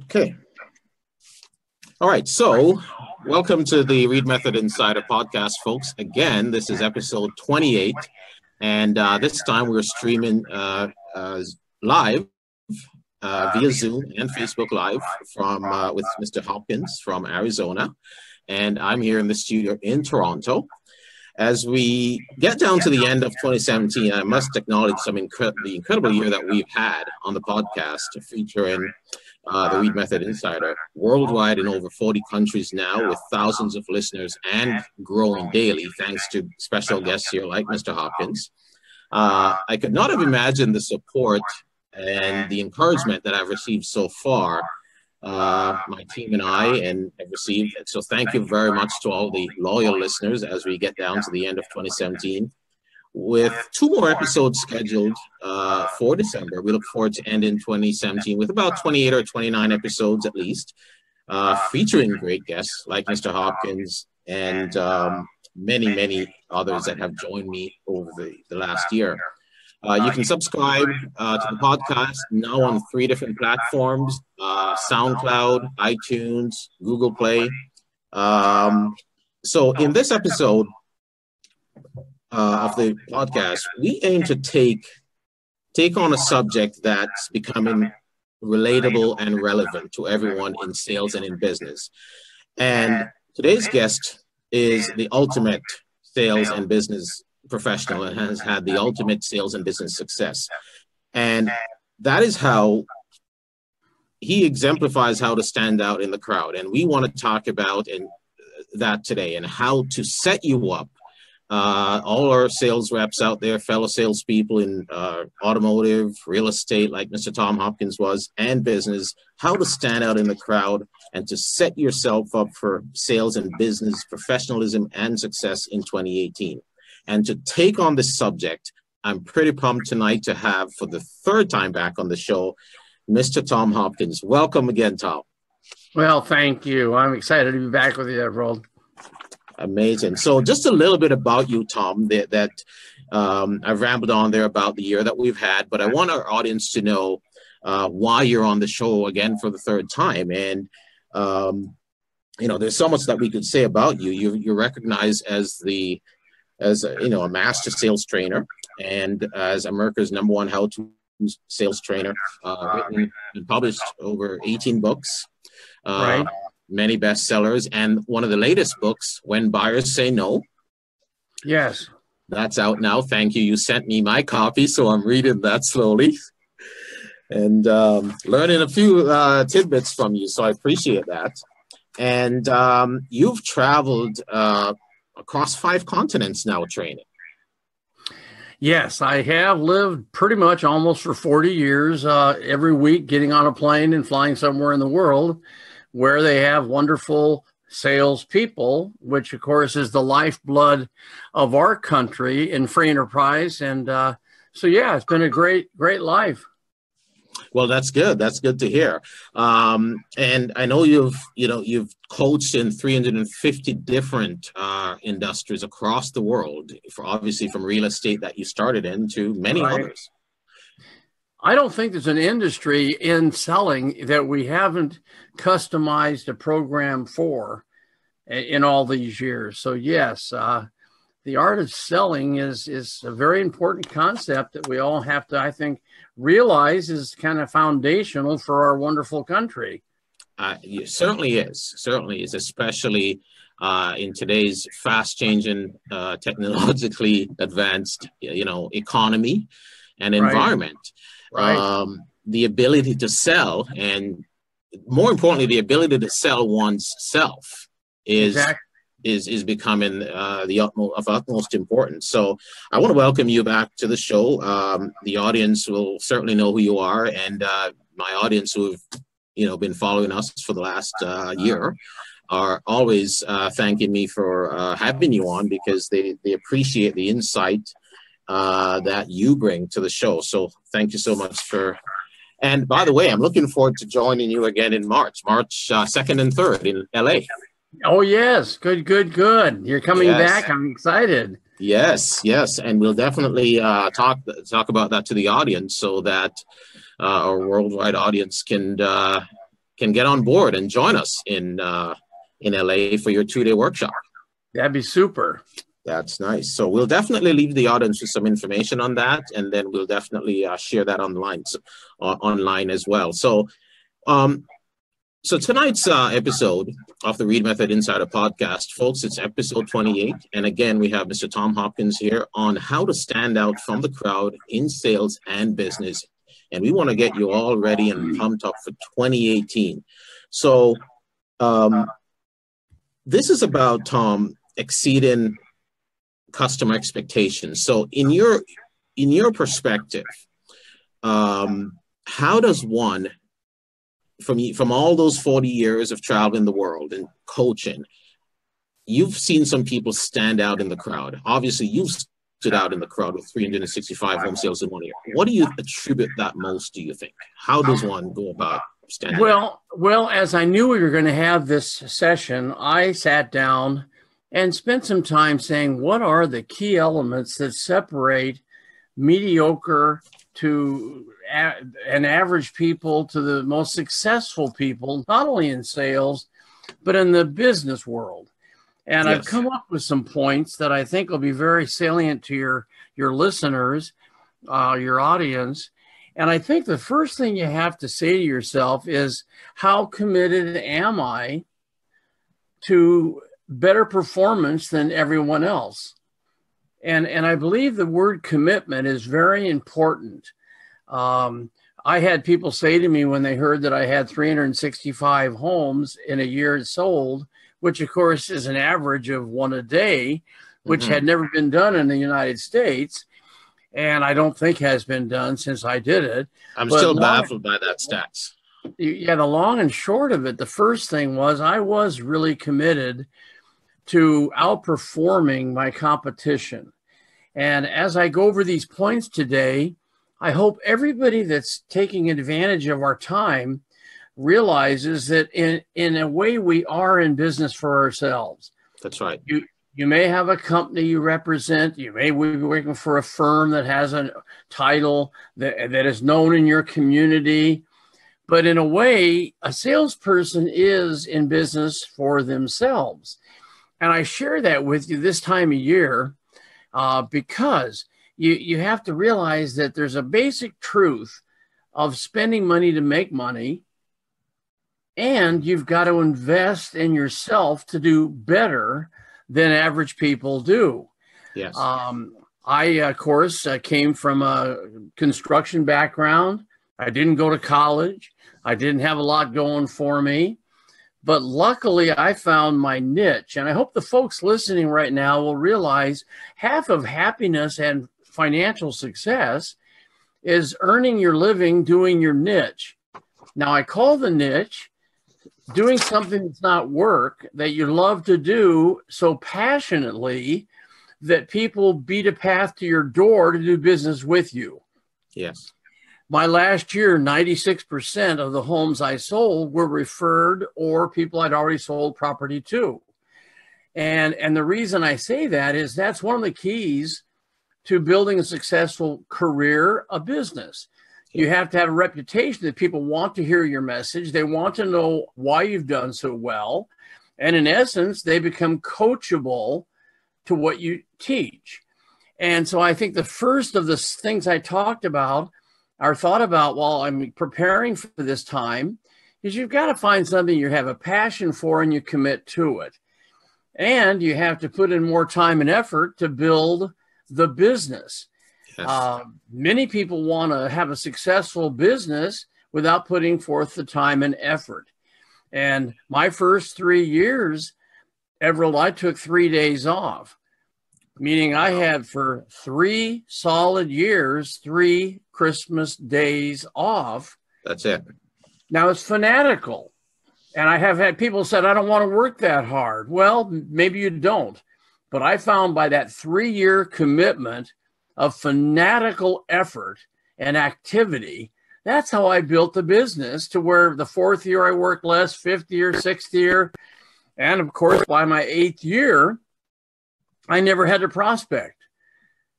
Okay. All right. So welcome to the Read Method Insider podcast, folks. Again, this is episode 28. And this time we're streaming live via Zoom and Facebook Live from with Mr. Hopkins from Arizona. And I'm here in the studio in Toronto. As we get down to the end of 2017, I must acknowledge the incredible year that we've had on the podcast featuring the Read Method Insider worldwide in over 40 countries now, with thousands of listeners and growing daily, thanks to special guests here like Mr. Hopkins. I could not have imagined the support and the encouragement that I've received so far. My team and I have received it. So thank you very much to all the loyal listeners as we get down to the end of 2017. With 2 more episodes scheduled for December, we look forward to ending 2017 with about 28 or 29 episodes at least, featuring great guests like Mr. Hopkins and many, many others that have joined me over the last year. You can subscribe to the podcast now on 3 different platforms, SoundCloud, iTunes, Google Play. So in this episode of the podcast, we aim to take on a subject that's becoming relatable and relevant to everyone in sales and in business. And today's guest is the ultimate sales and business professional and has had the ultimate sales and business success. And that is how he exemplifies how to stand out in the crowd. And we want to talk about that today and how to set you up. All our sales reps out there, fellow salespeople in automotive, real estate, like Mr. Tom Hopkins was, and business, how to stand out in the crowd and to set yourself up for sales and business professionalism and success in 2018. And to take on this subject, I'm pretty pumped tonight to have, for the 3rd time back on the show, Mr. Tom Hopkins. Welcome again, Tom. Well, thank you. I'm excited to be back with you, Harold. Amazing. So just a little bit about you, Tom, that I've rambled on there about the year that we've had, but I want our audience to know why you're on the show again for the 3rd time. And, there's so much that we could say about you. You're recognized as a master sales trainer and as America's #1 how-to sales trainer, written and published over 18 books. Right. Many bestsellers, and one of the latest books, When Buyers Say No. Yes. That's out now. Thank you. You sent me my copy, so I'm reading that slowly and learning a few tidbits from you, so I appreciate that. And you've traveled across 5 continents now training. Yes, I have lived pretty much almost for 40 years, every week getting on a plane and flying somewhere in the world where they have wonderful salespeople, which of course is the lifeblood of our country in free enterprise. And so, yeah, it's been a great life. Well, that's good. That's good to hear. And I know you've coached in 350 different industries across the world, obviously from real estate that you started in to many others. I don't think there's an industry in selling that we haven't customized a program for in all these years. So yes, the art of selling is a very important concept that we all have to, I think, realize is kind of foundational for our wonderful country. It certainly is, especially in today's fast-changing, technologically advanced, economy and environment. Right. The ability to sell, and more importantly, the ability to sell one's self is becoming of utmost importance. So I want to welcome you back to the show. The audience will certainly know who you are, and my audience who have been following us for the last year are always thanking me for having you on, because they appreciate the insight that you bring to the show. So thank you so much and by the way, I'm looking forward to joining you again in March 2nd and 3rd in LA. Oh, yes. Good. You're coming back. I'm excited. Yes. And we'll definitely talk about that to the audience so that our worldwide audience can can get on board and join us in LA for your 2-day workshop. That'd be super. That's nice. So we'll definitely leave the audience with some information on that, and then we'll definitely share that online as well. So, so tonight's episode of the Read Method Insider podcast, folks, it's episode 28. And again, we have Mr. Tom Hopkins here on how to stand out from the crowd in sales and business. And we want to get you all ready and pumped up for 2018. So this is about, Tom, exceeding customer expectations. So in your perspective, how does one, from all those 40 years of traveling the world and coaching, you've seen some people stand out in the crowd. Obviously, you've stood out in the crowd with 365 home sales in 1 year. What do you attribute that most, do you think? How does one go about standing out? Well, as I knew we were going to have this session, I sat down and spent some time saying, what are the key elements that separate mediocre to an average people to the most successful people, not only in sales, but in the business world. And yes, I've come up with some points that I think will be very salient to your listeners, your audience. And I think the first thing you have to say to yourself is, how committed am I to better performance than everyone else? And I believe the word commitment is very important. I had people say to me when they heard that I had 365 homes in a year sold, which of course is an average of one a day, which had never been done in the United States. And I don't think has been done since I did it. I'm still baffled by that stats. Yeah, the long and short of it, the first thing was I was really committed to outperforming my competition. And as I go over these points today, I hope everybody that's taking advantage of our time realizes that in a way we are in business for ourselves. That's right. You may have a company you represent. You may be working for a firm that has a title that is known in your community. But in a way, a salesperson is in business for themselves. And I share that with you this time of year because you have to realize that there's a basic truth of spending money to make money, and you've got to invest in yourself to do better than average people do. Yes. I, of course, came from a construction background. I didn't go to college. I didn't have a lot going for me. But luckily, I found my niche. And I hope the folks listening right now will realize half of happiness and financial success is earning your living doing your niche. Now, I call the niche doing something that's not work that you love to do so passionately that people beat a path to your door to do business with you. Yes. My last year, 96% of the homes I sold were referred or people I'd already sold property to. And the reason I say that is that's one of the keys to building a successful career, a business. You have to have a reputation that people want to hear your message. They want to know why you've done so well. And in essence, they become coachable to what you teach. And so I think the first of the things I talked about or thought about while I'm preparing for this time is you've got to find something you have a passion for and you commit to it. And you have to put in more time and effort to build the business. Yes. Many people want to have a successful business without putting forth the time and effort. And my first 3 years, Everett, I took 3 days off, meaning I had for 3 solid years, 3 Christmas days off. That's it. Now it's fanatical. And I have had people said, I don't want to work that hard. Well, maybe you don't. But I found by that 3-year commitment of fanatical effort and activity, that's how I built the business to where the 4th year I worked less, 5th year, 6th year. And of course, by my 8th year, I never had to prospect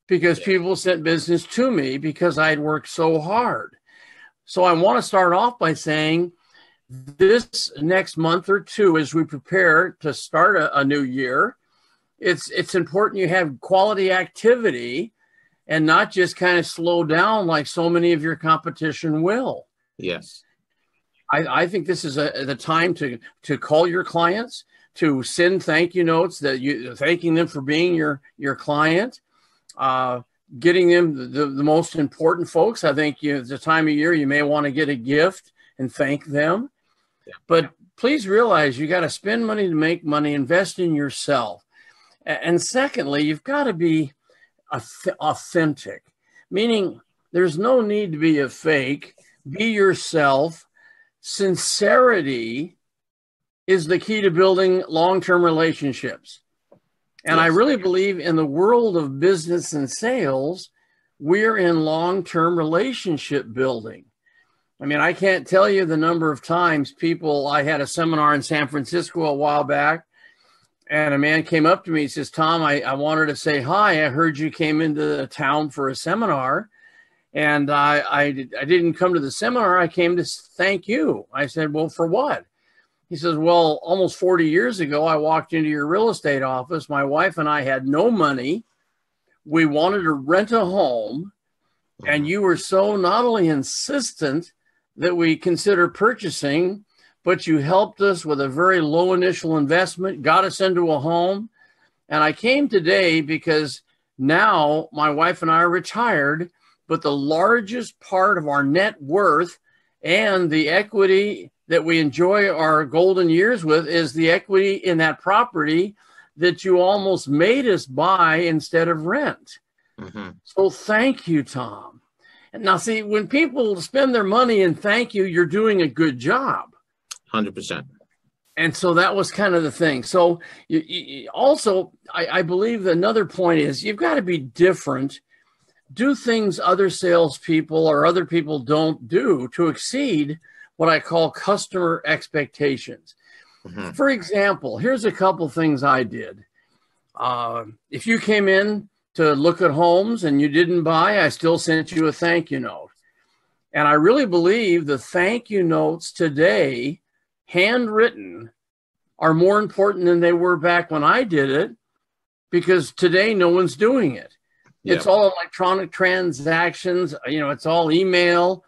because people sent business to me because I'd worked so hard. So I want to start off by saying this next month or two, as we prepare to start a new year, it's important you have quality activity and not just kind of slow down like so many of your competition will. Yes. I think this is the time to call your clients, to send thank you notes thanking them for being your client, getting them the most important folks. I think it's the time of year you may want to get a gift and thank them. Yeah. But please realize you got to spend money to make money, invest in yourself. And secondly, you've got to be authentic, meaning there's no need to be a fake. Be yourself. Sincerity is the key to building long-term relationships. And yes. I really believe in the world of business and sales, we're in long-term relationship building. I mean, I can't tell you the number of times I had a seminar in San Francisco a while back, and a man came up to me and says, Tom, I wanted to say hi. I heard you came into the town for a seminar. And I didn't come to the seminar. I came to thank you. I said, well, for what? He says, well, almost 40 years ago, I walked into your real estate office. My wife and I had no money. We wanted to rent a home. And you were so not only insistent that we consider purchasing, but you helped us with a very low initial investment, got us into a home. And I came today because now my wife and I are retired, but the largest part of our net worth and the equity that we enjoy our golden years with is the equity in that property that you almost made us buy instead of rent. Mm-hmm. So thank you, Tom. And now, see, when people spend their money and thank you, you're doing a good job. 100%. And so that was kind of the thing. So also, I believe another point is you've got to be different. Do things other salespeople or other people don't do to exceed what I call customer expectations. Mm-hmm. For example, here's a couple things I did. If you came in to look at homes and you didn't buy, I still sent you a thank you note. And I really believe the thank you notes today, handwritten, are more important than they were back when I did it, because today no one's doing it. Yeah. It's all electronic transactions, it's all email,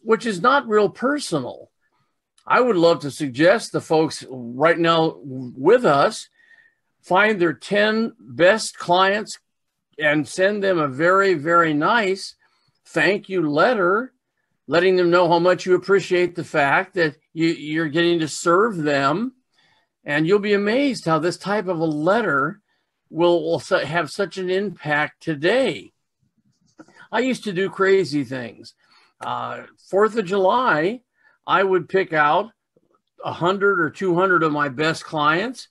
which is not real personal. I would love to suggest the folks right now with us find their 10 best clients and send them a very, very nice thank you letter, letting them know how much you appreciate the fact that you're getting to serve them. And you'll be amazed how this type of a letter will have such an impact today. I used to do crazy things. 4th of July, I would pick out 100 or 200 of my best clients,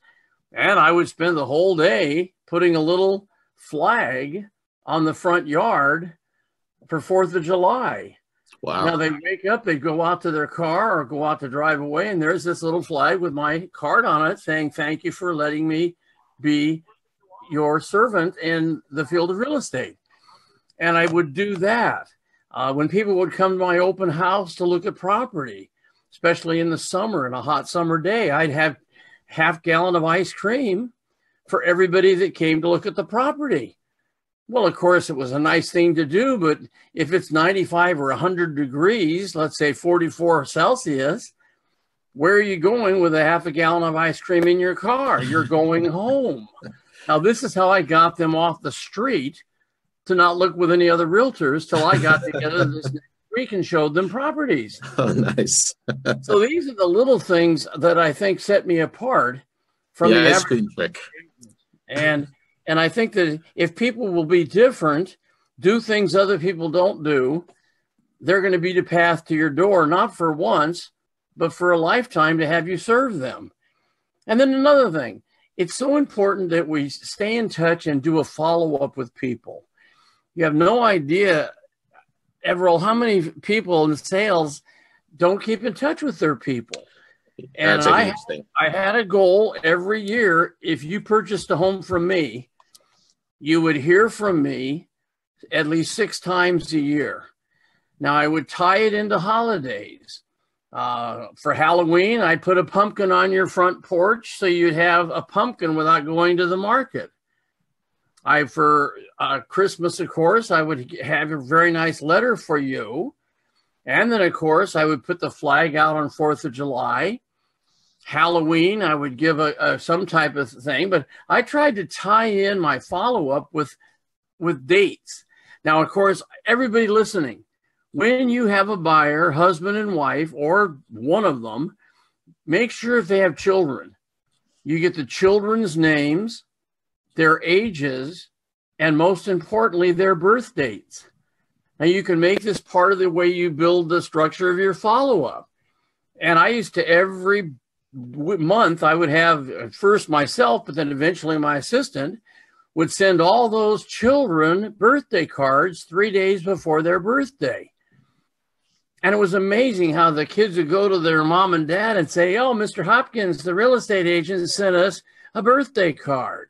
and I would spend the whole day putting a little flag on the front yard for 4th of July. Wow. Now they wake up, they go out to their car or go out to drive away, and there's this little flag with my card on it saying, thank you for letting me be your servant in the field of real estate. And I would do that. When people would come to my open house to look at property, especially in the summer, in a hot summer day, I'd have half gallon of ice cream for everybody that came to look at the property. Well, of course, it was a nice thing to do, but if it's 95 or 100 degrees, let's say 44 Celsius, where are you going with a half a gallon of ice cream in your car? You're going home. Now, this is how I got them off the street to not look with any other realtors till I got together this next week and showed them properties. Oh, nice. So these are the little things that I think set me apart from the average trick. And I think that if people will be different, do things other people don't do, they're going to be the path to your door, not for once, but for a lifetime to have you serve them. And then another thing, it's so important that we stay in touch and do a follow-up with people. You have no idea, Everell, how many people in sales don't keep in touch with their people. And I had a goal every year. If you purchased a home from me, you would hear from me at least 6 times a year. Now, I would tie it into holidays. For Halloween, I'd put a pumpkin on your front porch so you'd have a pumpkin without going to the market. For Christmas, of course, I would have a very nice letter for you. And then, of course, I would put the flag out on 4th of July. Halloween, I would give some type of thing. But I tried to tie in my follow-up with dates. Now, of course, everybody listening, when you have a buyer, husband and wife, or one of them, make sure if they have children, you get the children's names, their ages, and most importantly, their birth dates. Now, you can make this part of the way you build the structure of your follow-up. And I used to, every month, I would have first myself, but then eventually my assistant would send all those children birthday cards 3 days before their birthday. And it was amazing how the kids would go to their mom and dad and say, "Oh, Mr. Hopkins, the real estate agent, sent us a birthday card."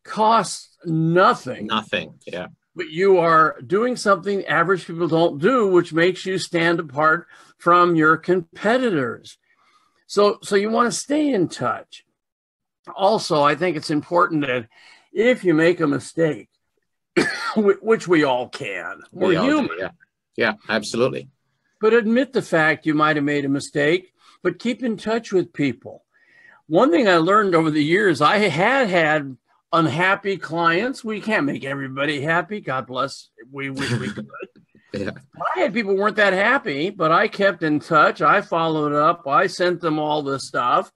Costs nothing. Nothing, yeah. But you are doing something average people don't do, which makes you stand apart from your competitors. So you want to stay in touch. Also, I think it's important that if you make a mistake, which we all can, we're human. Yeah, absolutely. But admit the fact you might have made a mistake, but keep in touch with people. One thing I learned over the years, I had unhappy clients. We can't make everybody happy. God bless. We wish we could. Yeah. I had people who weren't that happy, but I kept in touch. I followed up. I sent them all this stuff.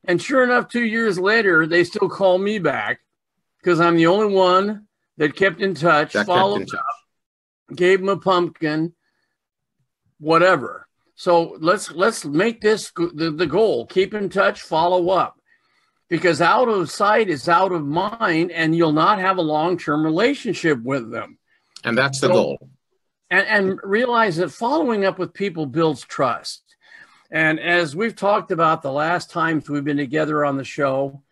And sure enough, 2 years later, they still call me back because I'm the only one that kept in touch, followed up, gave them a pumpkin, whatever. So let's make this the goal. Keep in touch, follow up. Because out of sight is out of mind, and you'll not have a long-term relationship with them. And that's the goal. And realize that following up with people builds trust. And as we've talked about the last times we've been together on the show,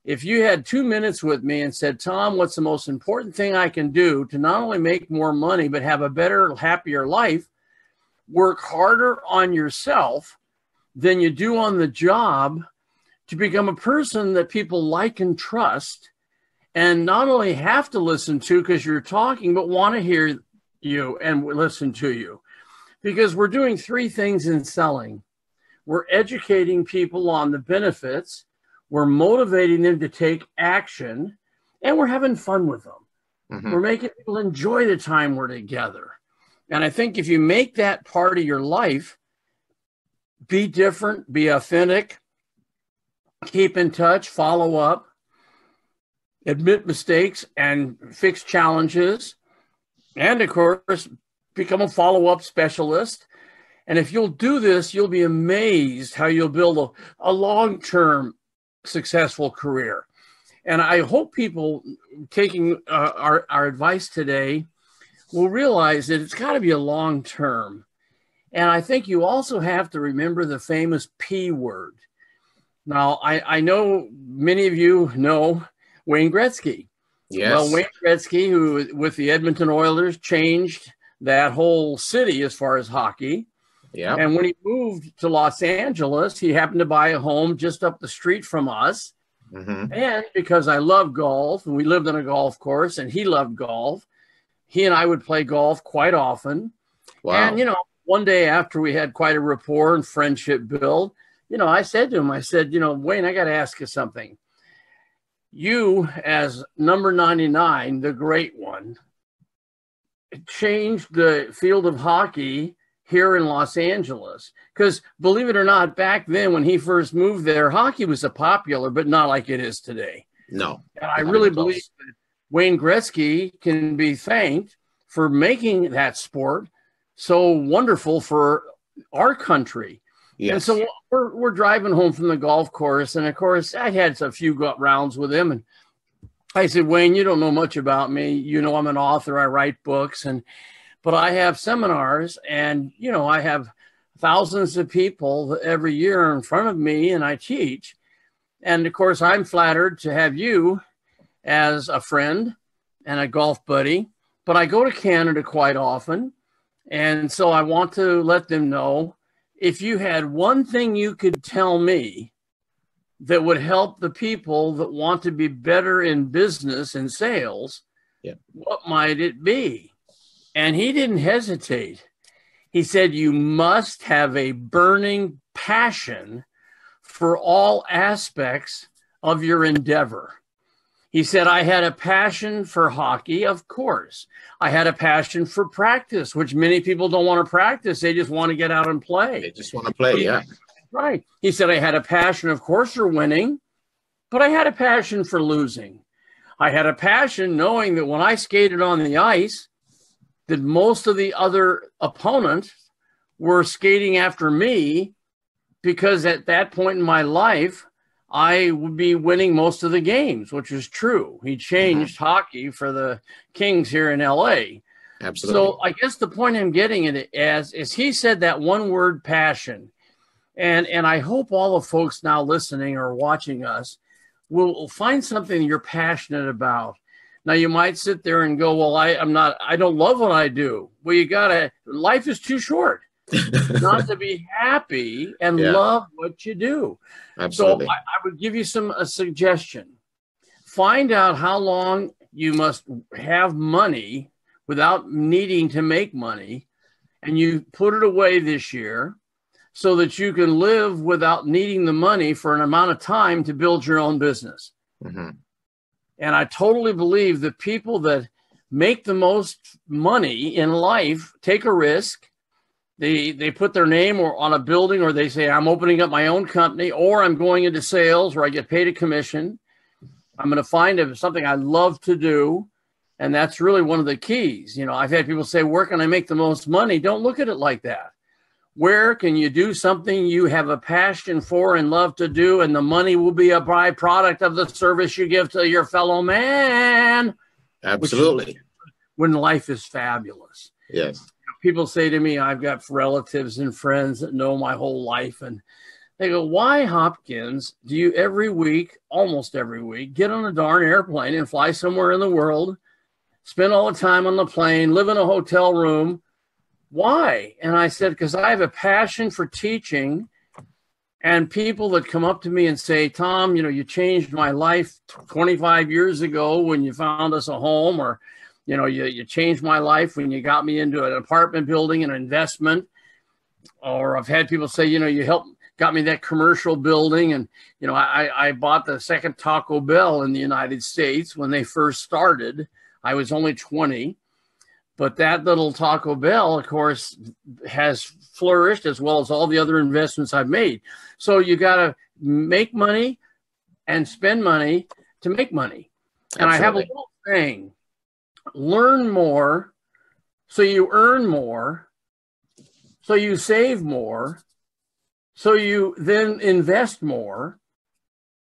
if you had 2 minutes with me and said, "Tom, what's the most important thing I can do to not only make more money, but have a better, happier life?" Work harder on yourself than you do on the job to become a person that people like and trust, and not only have to listen to because you're talking, but want to hear you and listen to you. Because we're doing 3 things in selling. We're educating people on the benefits, we're motivating them to take action, and we're having fun with them. Mm-hmm. We're making people enjoy the time we're together. And I think if you make that part of your life, be different, be authentic, keep in touch, follow up, admit mistakes and fix challenges, and of course, become a follow-up specialist. And if you'll do this, you'll be amazed how you'll build a long-term successful career. And I hope people taking our advice today will realize that it's got to be a long-term. And I think you also have to remember the famous P word. Now, I know many of you know Wayne Gretzky. Yes. Well, Wayne Gretzky, who with the Edmonton Oilers changed that whole city as far as hockey. Yeah. And when he moved to Los Angeles, he happened to buy a home just up the street from us. Mm-hmm. And because I love golf, and we lived on a golf course, and he loved golf, he and I would play golf quite often. Wow. And, one day after we had quite a rapport and friendship build, I said to him, Wayne, I got to ask you something. You, as number 99, the great one, changed the field of hockey here in Los Angeles. Because believe it or not, back then when he first moved there, hockey was popular, but not like it is today. No. And I really believe that Wayne Gretzky can be thanked for making that sport so wonderful for our country. Yes. And so we're driving home from the golf course. And of course, I had a few rounds with him. And I said, Wayne, you don't know much about me. I'm an author. I write books. But I have seminars, and, I have thousands of people every year in front of me, and I teach. And of course, I'm flattered to have you as a friend and a golf buddy. But I go to Canada quite often. And so I want to let them know, if you had one thing you could tell me that would help the people that want to be better in business and sales, what might it be? And he didn't hesitate. He said, you must have a burning passion for all aspects of your endeavor. He said, I had a passion for hockey, of course. I had a passion for practice, which many people don't want to practice. They just want to get out and play. They just want to play, yeah. Right. He said, I had a passion, of course, for winning, but I had a passion for losing. I had a passion knowing that when I skated on the ice, that most of the other opponents were skating after me, because at that point in my life, I would be winning most of the games, which is true. He changed hockey for the Kings here in LA. Absolutely. So I guess the point I'm getting at is he said that one word, passion. And I hope all the folks now listening or watching us will find something you're passionate about. Now you might sit there and go, well, I don't love what I do. Well, life is too short not to be happy and love what you do. Absolutely. So I would give you a suggestion. Find out how long you must have money without needing to make money, and you put it away this year so that you can live without needing the money for an amount of time to build your own business. And I totally believe that people that make the most money in life take a risk. They put their name on a building, or they say, I'm opening up my own company, or I'm going into sales where I get paid a commission. I'm going to find something I love to do. And that's really one of the keys. You know, I've had people say, where can I make the most money? Don't look at it like that. Where can you do something you have a passion for and love to do, and the money will be a byproduct of the service you give to your fellow man? Absolutely. When life is fabulous. Yes. People say to me, I've got relatives and friends that know my whole life. And they go, why, Hopkins, do you almost every week, get on a darn airplane and fly somewhere in the world, spend all the time on the plane, live in a hotel room? Why? And I said, because I have a passion for teaching, and people that come up to me and say, Tom, you changed my life 25 years ago when you found us a home, or you changed my life when you got me into an apartment building, an investment. Or I've had people say, you got me that commercial building. And, I bought the second Taco Bell in the United States when they first started. I was only 20. But that little Taco Bell, of course, has flourished, as well as all the other investments I've made. So you got to make money and spend money to make money. And Absolutely. I have a little thing. Learn more, so you earn more, so you save more, so you then invest more,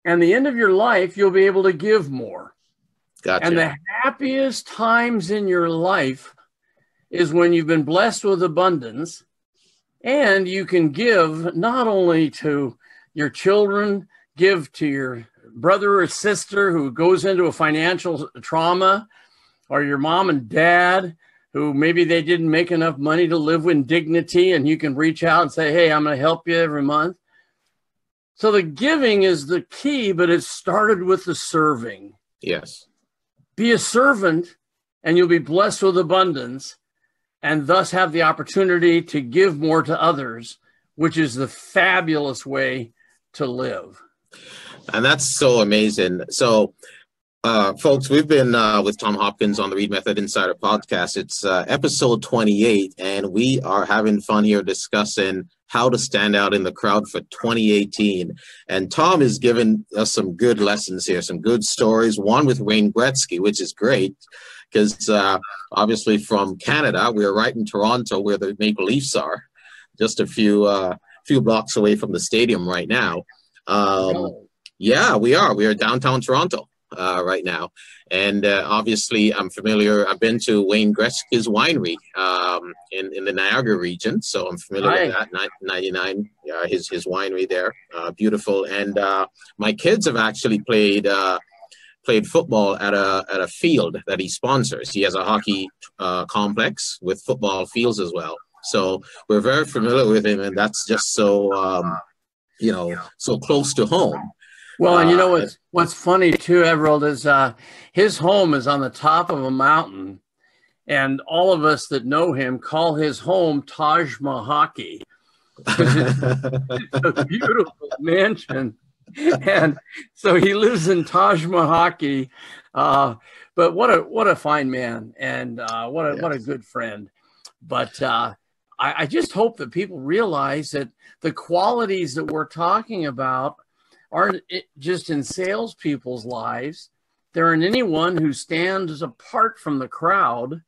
and the end of your life, you'll be able to give more. Gotcha. And the happiest times in your life is when you've been blessed with abundance, and you can give not only to your children, give to your brother or sister who goes into a financial trauma, or your mom and dad who maybe they didn't make enough money to live with dignity, and you can reach out and say, hey, I'm going to help you every month. So the giving is the key, but it started with the serving. Yes. Be a servant, and you'll be blessed with abundance, and thus have the opportunity to give more to others, which is the fabulous way to live. And that's so amazing. So, folks, we've been with Tom Hopkins on the Read Method Insider podcast. It's episode 28, and we are having fun here discussing how to stand out in the crowd for 2018. And Tom is giving us some good lessons here, some good stories, one with Wayne Gretzky, which is great because obviously from Canada, we're right in Toronto where the Maple Leafs are, just a few blocks away from the stadium right now. Yeah, we are. We are downtown Toronto right now. And obviously, I'm familiar. I've been to Wayne Gretzky's winery in the Niagara region. So I'm familiar with that, 99, his winery there. Beautiful. And my kids have actually played football at a field that he sponsors. He has a hockey complex with football fields as well. So we're very familiar with him, and that's just so, so close to home. Well, and you know what's funny too, Everald, is his home is on the top of a mountain, and all of us that know him call his home Taj Mahal. It's a beautiful mansion, and so he lives in Taj Mahal. But what a fine man, and what a good friend. But I just hope that people realize that the qualities that we're talking about aren't just in salespeople's lives. They're in anyone who stands apart from the crowd,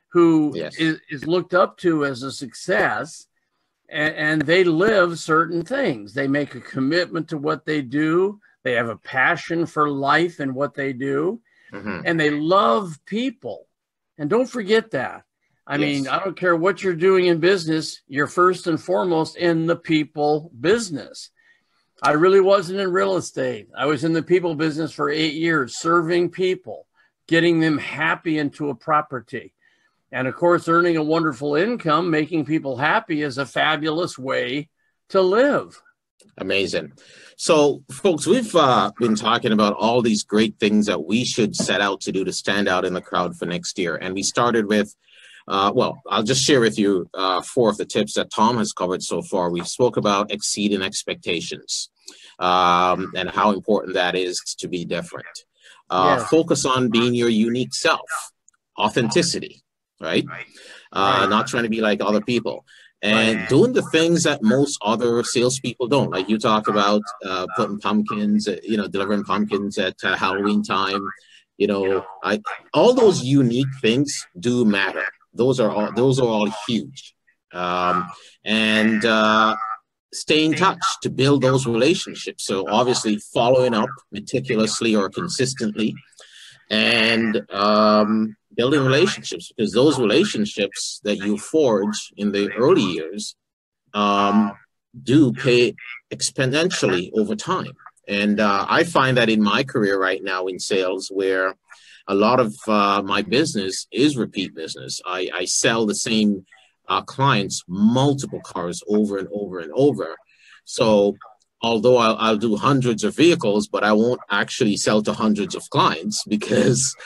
who is looked up to as a success, and they live certain things. They make a commitment to what they do. They have a passion for life and what they do, and they love people. And don't forget that. I mean, I don't care what you're doing in business, you're first and foremost in the people business. I really wasn't in real estate. I was in the people business for 8 years, serving people, getting them happy into a property. And of course, earning a wonderful income, making people happy is a fabulous way to live. Amazing. So, folks, we've been talking about all these great things that we should set out to do to stand out in the crowd for next year. And we started with, I'll just share with you 4 of the tips that Tom has covered so far. We spoke about exceeding expectations and how important that is to be different. Focus on being your unique self, authenticity, right? Not trying to be like other people. And doing the things that most other salespeople don't. Like you talked about putting pumpkins, delivering pumpkins at Halloween time. All those unique things do matter. Those are all huge. And stay in touch to build those relationships. So obviously following up meticulously or consistently, and building relationships, because those relationships that you forge in the early years do pay exponentially over time. And I find that in my career right now in sales, where a lot of my business is repeat business. I sell the same clients multiple cars over and over and over. So although I'll do hundreds of vehicles, but I won't actually sell to hundreds of clients because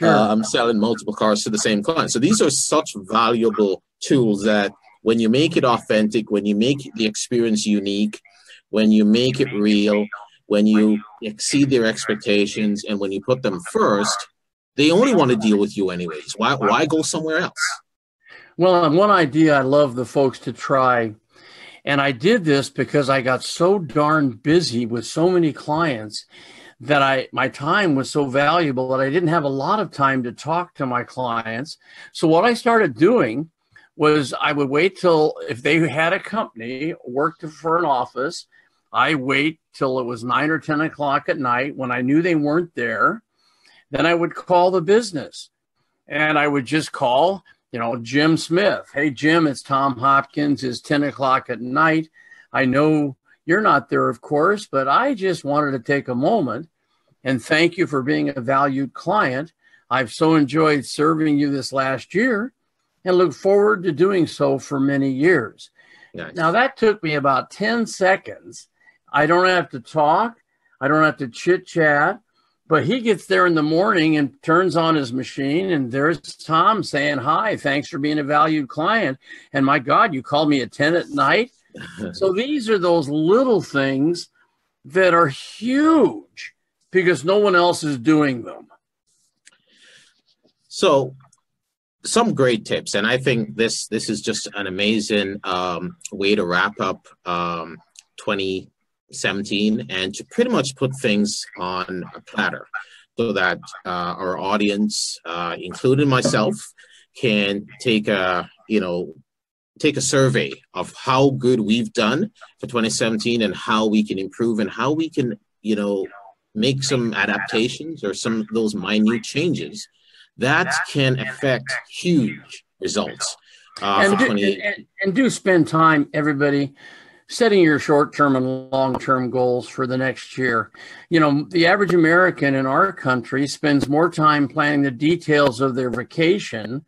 I'm selling multiple cars to the same client. So these are such valuable tools that when you make it authentic, when you make the experience unique, when you make it real, when you exceed their expectations, and when you put them first, they only want to deal with you anyways. Why go somewhere else? Well, one idea I love the folks to try, and I did this because I got so darn busy with so many clients that my time was so valuable that I didn't have a lot of time to talk to my clients. So what I started doing was I would wait till, if they had a company, worked for an office, I wait till it was 9 or 10 o'clock at night when I knew they weren't there. Then I would call the business, and I would just call, Jim Smith. Hey, Jim, it's Tom Hopkins. It's 10 o'clock at night. I know you're not there, of course, but I just wanted to take a moment and thank you for being a valued client. I've so enjoyed serving you this last year and look forward to doing so for many years. Nice. Now, that took me about 10 seconds. I don't have to talk. I don't have to chit-chat. But he gets there in the morning and turns on his machine, and there's Tom saying, hi, thanks for being a valued client. And my God, you called me at 10 at night. So these are those little things that are huge because no one else is doing them. So some great tips. And I think this is just an amazing way to wrap up 2017 and to pretty much put things on a platter so that our audience, including myself, can take a survey of how good we've done for 2017 and how we can improve and how we can, make some adaptations or some of those minute changes that can affect huge results. And do spend time, everybody, setting your short-term and long-term goals for the next year. The average American in our country spends more time planning the details of their vacation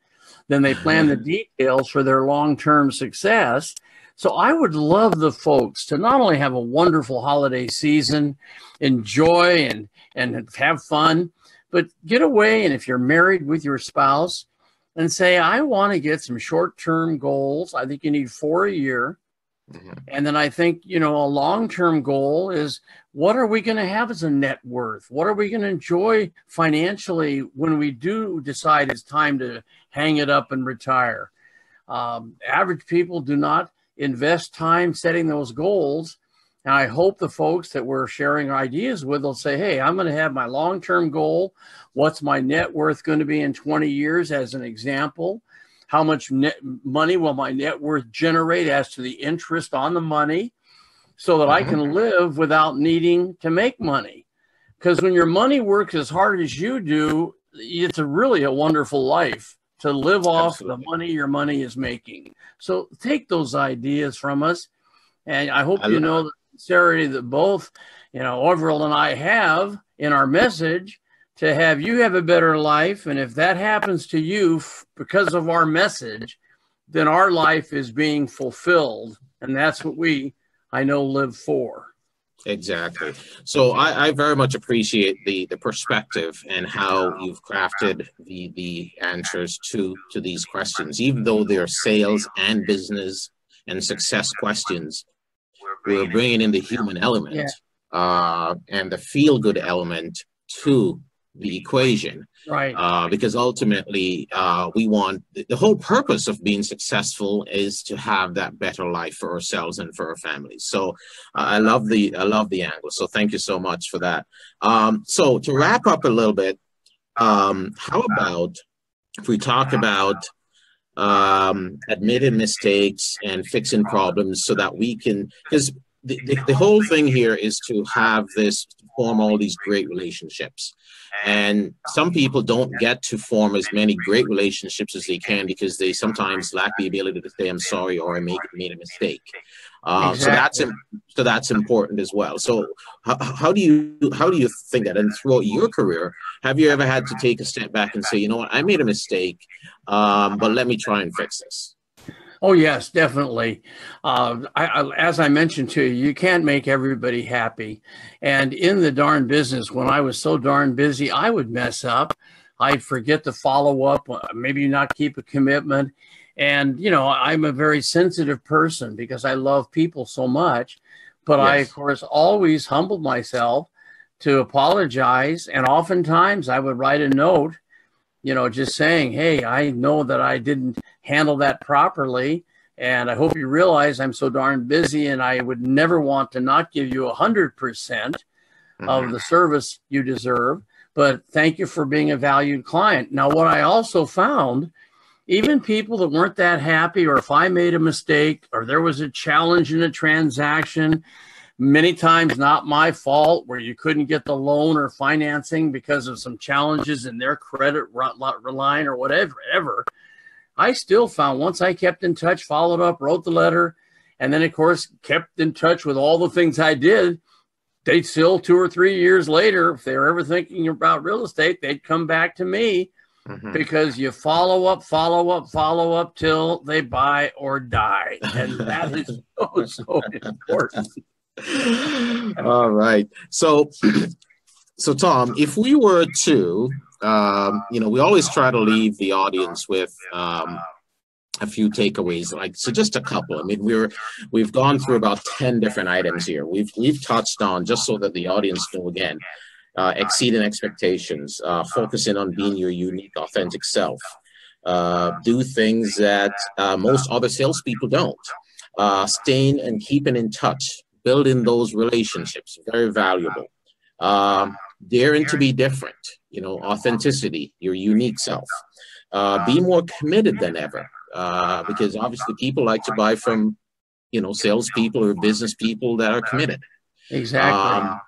then they plan the details for their long-term success. So I would love the folks to not only have a wonderful holiday season, enjoy and have fun, but get away. And if you're married with your spouse, and say, I want to get some short-term goals. I think you need 4 a year. And then I think, a long-term goal is, what are we going to have as a net worth? What are we going to enjoy financially when we do decide it's time to hang it up and retire? Average people do not invest time setting those goals. And I hope the folks that we're sharing ideas with will say, hey, I'm going to have my long-term goal. What's my net worth going to be in 20 years as an example? How much money will my net worth generate as to the interest on the money so that I can live without needing to make money? Because when your money works as hard as you do, it's really a wonderful life to live off the money your money is making. So take those ideas from us. And I hope you know the sincerity that both, Overall and I have in our message to have you have a better life. And if that happens to you because of our message, then our life is being fulfilled. And that's what I know, live for. Exactly. So I very much appreciate the perspective and how you've crafted the answers to these questions. Even though they're sales and business and success questions, we're bringing in the human element and the feel-good element to the equation, right? Because ultimately, we want the whole purpose of being successful is to have that better life for ourselves and for our families. So, I love the angle. So, thank you so much for that. So, to wrap up a little bit, how about if we talk about admitting mistakes and fixing problems so that we can, because the whole thing here is to form all these great relationships. And some people don't get to form as many great relationships as they can because they sometimes lack the ability to say, I'm sorry, or I made a mistake. Exactly. So that's important as well. So how do you think that? And throughout your career, have you ever had to take a step back and say, you know what, I made a mistake, but let me try and fix this? Oh, yes, definitely. As I mentioned to you, you can't make everybody happy. And in the darn business, when I was so darn busy, I would mess up. I'd forget to follow up, maybe not keep a commitment. And, I'm a very sensitive person because I love people so much. But yes. I, of course, always humbled myself to apologize. And oftentimes I would write a note, just saying, hey, I know that I didn't handle that properly. And I hope you realize I'm so darn busy and I would never want to not give you 100% of the service you deserve. But thank you for being a valued client. Now, what I also found, even people that weren't that happy, or if I made a mistake or there was a challenge in a transaction, many times not my fault, where you couldn't get the loan or financing because of some challenges in their credit line or whatever, I still found once I kept in touch, followed up, wrote the letter, and then, of course, kept in touch with all the things I did, they'd still 2 or 3 years later, if they were ever thinking about real estate, they'd come back to me because you follow up till they buy or die. And that is so important. All right. So Tom, if we were to, we always try to leave the audience with a few takeaways, so just a couple. I mean, we've gone through about 10 different items here. We've touched on, just so that the audience know again, exceeding expectations, focusing on being your unique, authentic self, do things that most other salespeople don't, staying and keeping in touch, building those relationships, very valuable. Daring to be different, authenticity, your unique self. Be more committed than ever, because obviously people like to buy from, salespeople or business people that are committed. Exactly.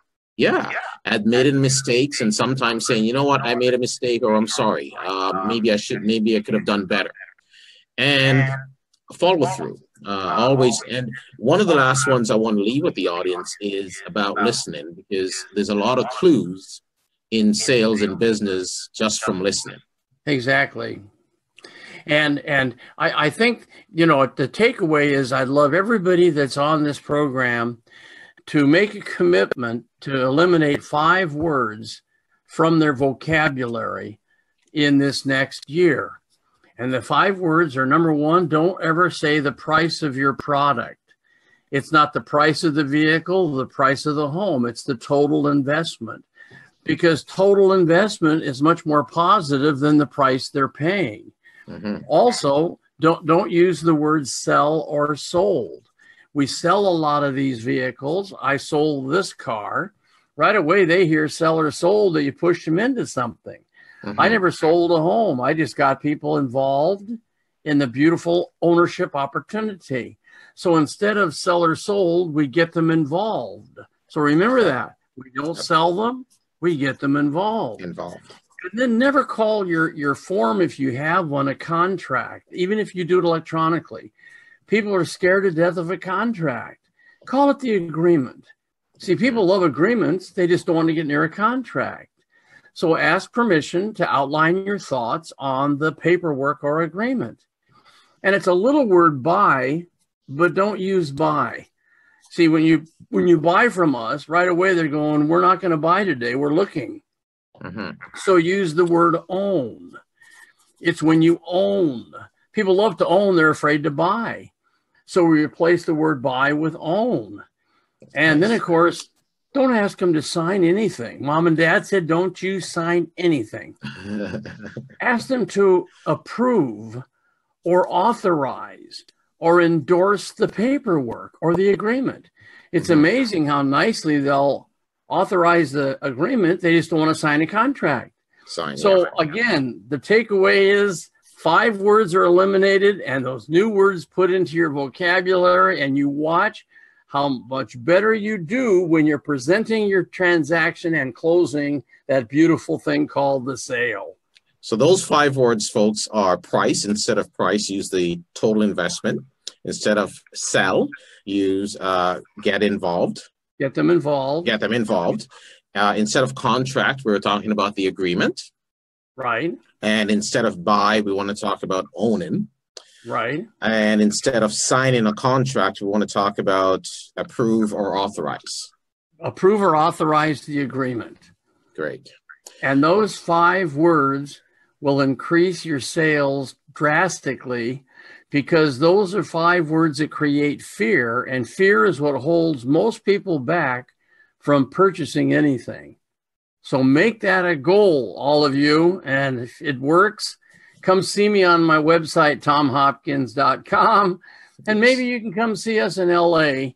Admitting mistakes and sometimes saying, you know what, I made a mistake, or I'm sorry. Maybe I could have done better. And follow through. Always. And one of the last ones I want to leave with the audience is about listening, because there's a lot of clues in sales and business just from listening. Exactly. And I think, the takeaway is I'd love everybody that's on this program to make a commitment to eliminate 5 words from their vocabulary in this next year. And the 5 words are, number 1, don't ever say the price of your product. It's not the price of the vehicle, the price of the home. It's the total investment, because total investment is much more positive than the price they're paying. Mm-hmm. Also, don't use the words sell or sold. We sell a lot of these vehicles. I sold this car. Right away, they hear sell or sold, that you push them into something. Mm-hmm. I never sold a home. I just got people involved in the beautiful ownership opportunity. So instead of sell or sold, we get them involved. So remember that. We don't sell them, we get them involved. And then never call your form, if you have one, a contract, even if you do it electronically. People are scared to death of a contract. Call it the agreement. See, people love agreements. They just don't want to get near a contract. So ask permission to outline your thoughts on the paperwork or agreement. And it's a little word buy, but don't use buy. See, when you buy from us, right away they're going, we're not going to buy today, we're looking. Mm-hmm. So use the word own. It's when you own. People love to own, they're afraid to buy. So we replace the word buy with own. And then, of course, don't ask them to sign anything. Mom and Dad said, don't you sign anything. Ask them to approve or authorize or endorse the paperwork or the agreement. It's amazing how nicely they'll authorize the agreement. They just don't want to sign a contract. Again, the takeaway is 5 words are eliminated and those new words put into your vocabulary, and you watch how much better you do when you're presenting your transaction and closing that beautiful thing called the sale. So those 5 words, folks, are price. Instead of price, use the total investment. Instead of sell, use get involved. Get them involved. Instead of contract, we were talking about the agreement. Right. And instead of buy, we want to talk about owning. Right. And instead of signing a contract, we want to talk about approve or authorize. Approve or authorize the agreement. Great. And those 5 words will increase your sales drastically, because those are 5 words that create fear, and fear is what holds most people back from purchasing anything. So make that a goal, all of you, and if it works, come see me on my website, tomhopkins.com, and maybe you can come see us in LA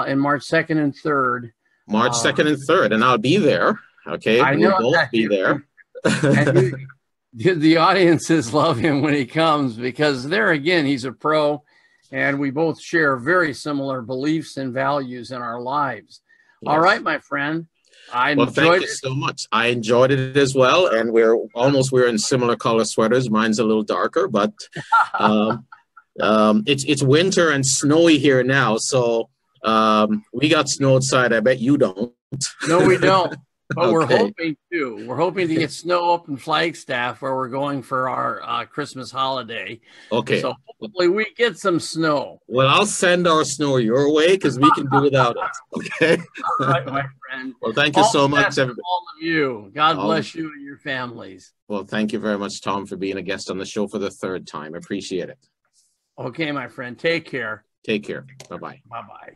in March 2nd and 3rd. March 2nd and 3rd, and I'll be there. Okay, we'll both be there. The audiences love him when he comes, because there again, he's a pro, and we both share very similar beliefs and values in our lives. Yes. All right, my friend. Thank you so much. I enjoyed it as well, and we're in similar color sweaters. Mine's a little darker, but it's winter and snowy here now, so we got snow outside. I bet you don't. No, we don't. But okay. We're hoping to get snow up in Flagstaff, where we're going for our Christmas holiday. Okay. So hopefully we get some snow. Well, I'll send our snow your way, because we can do without it. Okay. All right, my friend. Well, thank you so much, everybody. All of you. God bless you and your families. Well, thank you very much, Tom, for being a guest on the show for the 3rd time. I appreciate it. Okay, my friend. Take care. Take care. Bye-bye. Bye-bye.